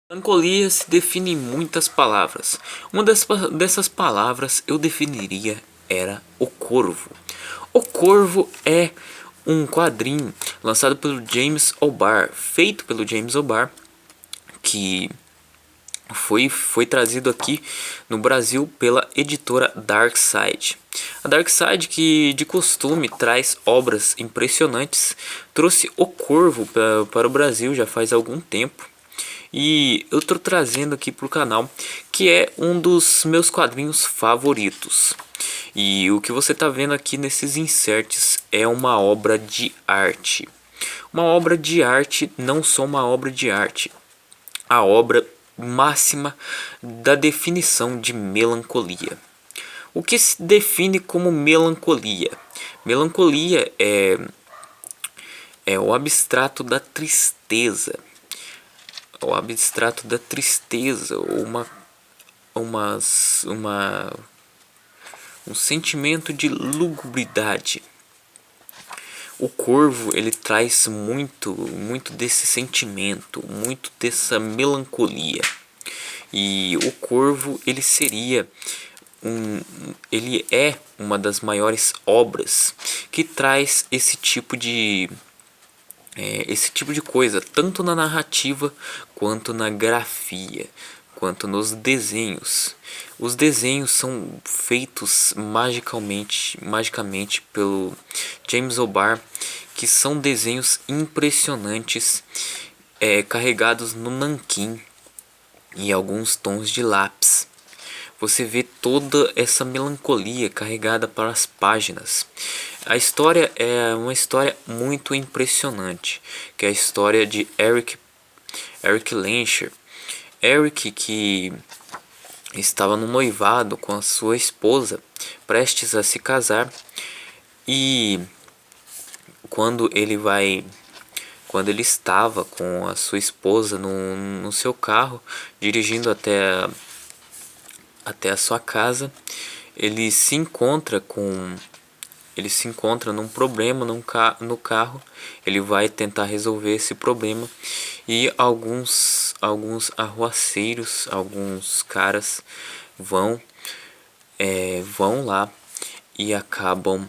Melancolia se define em muitas palavras. Dessas palavras eu definiria era O Corvo. O Corvo é um quadrinho lançado pelo James O'Barr, feito pelo James O'Barr, que foi trazido aqui no Brasil pela editora Darkside. A Darkside, que de costume traz obras impressionantes, trouxe O Corvo para o Brasil já faz algum tempo. E eu tô trazendo aqui pro canal, que é um dos meus quadrinhos favoritos. E o que você tá vendo aqui nesses inserts é uma obra de arte. Uma obra de arte, não só uma obra de arte. A obra máxima da definição de melancolia. O que se define como melancolia? Melancolia é o abstrato da tristeza. O abstrato da tristeza, ou um sentimento de lugubridade. O Corvo, ele traz muito desse sentimento, muito dessa melancolia. E o Corvo, ele é uma das maiores obras que traz esse tipo de coisa, tanto na narrativa quanto na grafia, quanto nos desenhos. Os desenhos são feitos magicamente pelo James O'Barr, que são desenhos impressionantes, carregados no nanquim e alguns tons de lápis. Você vê toda essa melancolia carregada para as páginas. A história é uma história muito impressionante, que é a história de Eric Lencher. Eric, que estava no noivado com a sua esposa, prestes a se casar, e quando ele estava com a sua esposa no seu carro, dirigindo até a sua casa, ele se encontra num problema no carro. Ele vai tentar resolver esse problema e alguns arruaceiros, alguns caras vão lá e acabam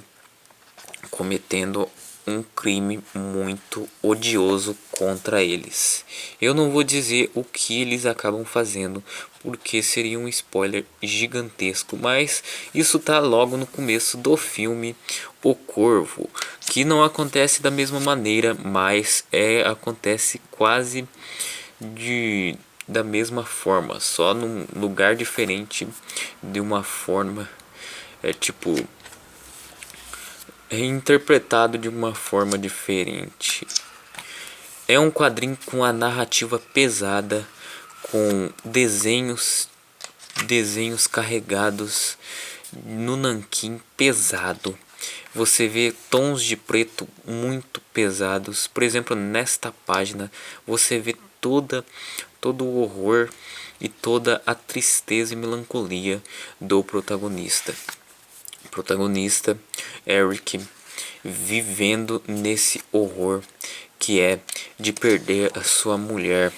cometendo um crime muito odioso contra eles. Eu não vou dizer o que eles acabam fazendo, porque seria um spoiler gigantesco, mas isso tá logo no começo do filme O Corvo, que não acontece da mesma maneira, mas acontece quase da mesma forma, só num lugar diferente, de uma forma é interpretado de uma forma diferente. É um quadrinho com a narrativa pesada, com desenhos carregados no nanquim pesado. Você vê tons de preto muito pesados. Por exemplo, nesta página você vê todo o horror e toda a tristeza e melancolia do protagonista. O protagonista Eric vivendo nesse horror que é de perder a sua mulher,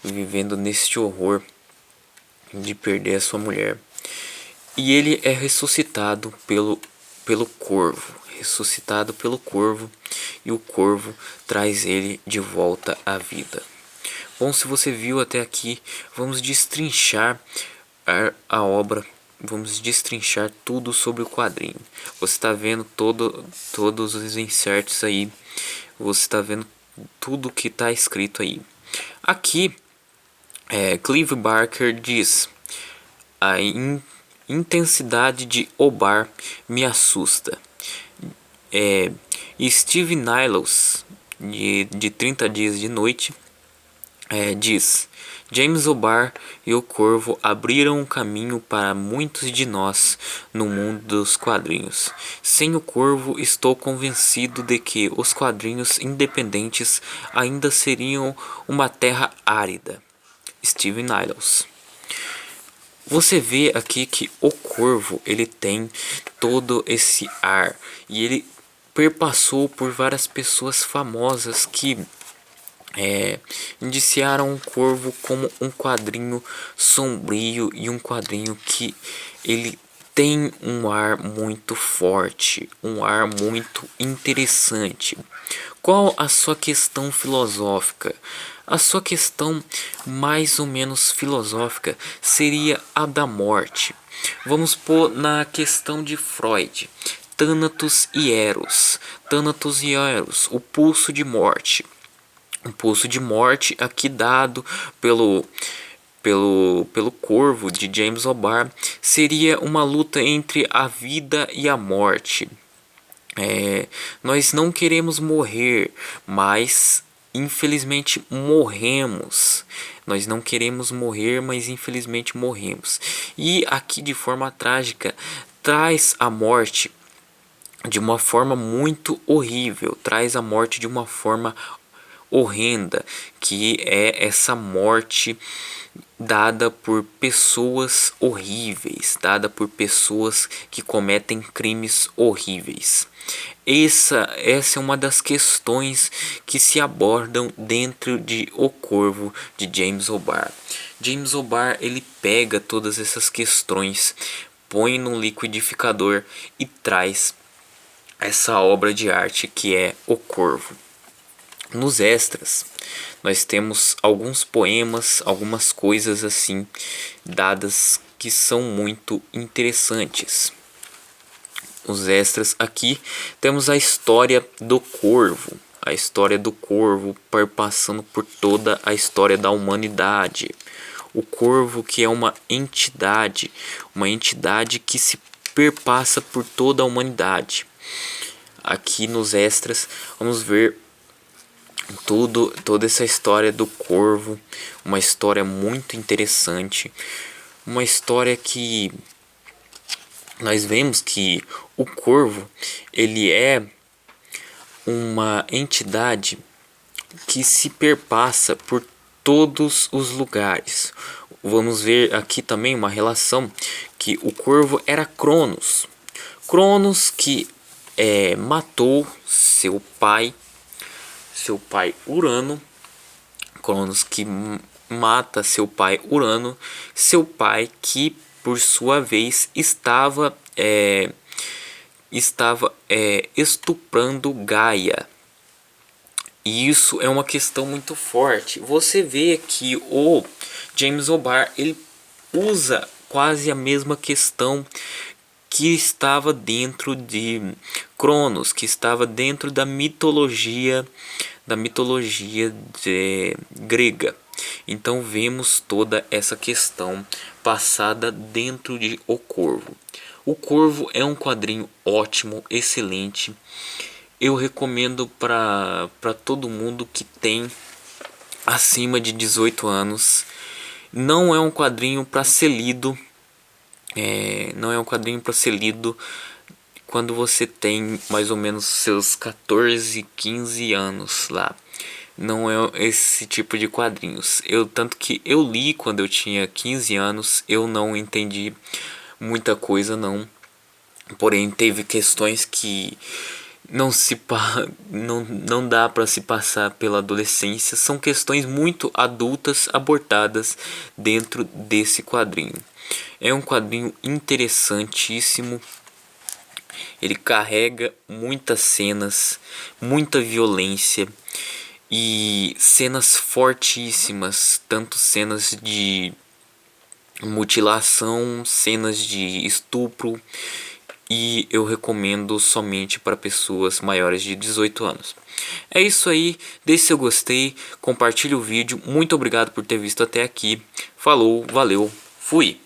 vivendo neste horror de perder a sua mulher. E ele é ressuscitado pelo corvo, e o corvo traz ele de volta à vida. Bom, se você viu até aqui, vamos destrinchar a obra. Vamos destrinchar tudo sobre o quadrinho. Você está vendo todos os inserts aí. Você está vendo tudo que está escrito aí. Aqui, Clive Barker diz: a intensidade de O'Barr me assusta. Steve Niles, de 30 Dias de Noite, diz: James O'Barr e o Corvo abriram um caminho para muitos de nós no mundo dos quadrinhos. Sem o Corvo, estou convencido de que os quadrinhos independentes ainda seriam uma terra árida. Steve Niles. Você vê aqui que o Corvo, ele tem todo esse ar, e ele perpassou por várias pessoas famosas que indiciaram o Corvo como um quadrinho sombrio e um quadrinho que ele tem um ar muito forte, um ar muito interessante. Qual a sua questão filosófica? A sua questão mais ou menos filosófica seria a da morte. Vamos pôr na questão de Freud. Thanatos e Eros. Thanatos e Eros, o pulso de morte. O pulso de morte aqui dado pelo Corvo de James O'Barr seria uma luta entre a vida e a morte. Nós não queremos morrer, mas infelizmente morremos. Nós não queremos morrer, mas infelizmente morremos. E aqui de forma trágica traz a morte de uma forma muito horrível, traz a morte de uma forma horrenda, que é essa morte dada por pessoas horríveis, dada por pessoas que cometem crimes horríveis. Essa é uma das questões que se abordam dentro de O Corvo de James O'Barr. James O'Barr ele pega todas essas questões, põe no liquidificador e traz essa obra de arte que é O Corvo. Nos extras, nós temos alguns poemas, algumas coisas assim dadas que são muito interessantes. Os extras aqui temos a história do Corvo, a história do Corvo perpassando por toda a história da humanidade. O Corvo que é uma entidade que se perpassa por toda a humanidade. Aqui nos extras vamos ver toda essa história do Corvo, uma história muito interessante, uma história que nós vemos que o Corvo ele é uma entidade que se perpassa por todos os lugares. Vamos ver aqui também uma relação que o Corvo era Cronos que matou seu pai Urano. Cronos que mata seu pai Urano, seu pai que por sua vez estava estuprando Gaia. E isso é uma questão muito forte. Você vê que o James O'Barr ele usa quase a mesma questão que estava dentro de Cronos, que estava dentro da mitologia grega. Então vemos toda essa questão passada dentro de O Corvo. O Corvo é um quadrinho ótimo, excelente. Eu recomendo para todo mundo que tem acima de 18 anos. Não é um quadrinho para ser lido. Não é um quadrinho para ser lido quando você tem mais ou menos seus 14, 15 anos lá. Não é esse tipo de quadrinhos. Tanto que eu li quando eu tinha 15 anos, eu não entendi muita coisa não. Porém teve questões que não dá para se passar pela adolescência. São questões muito adultas abordadas dentro desse quadrinho. É um quadrinho interessantíssimo. Ele carrega muitas cenas, muita violência e cenas fortíssimas, tanto cenas de mutilação, cenas de estupro, e eu recomendo somente para pessoas maiores de 18 anos. É isso aí, deixe seu gostei, compartilhe o vídeo, muito obrigado por ter visto até aqui, falou, valeu, fui!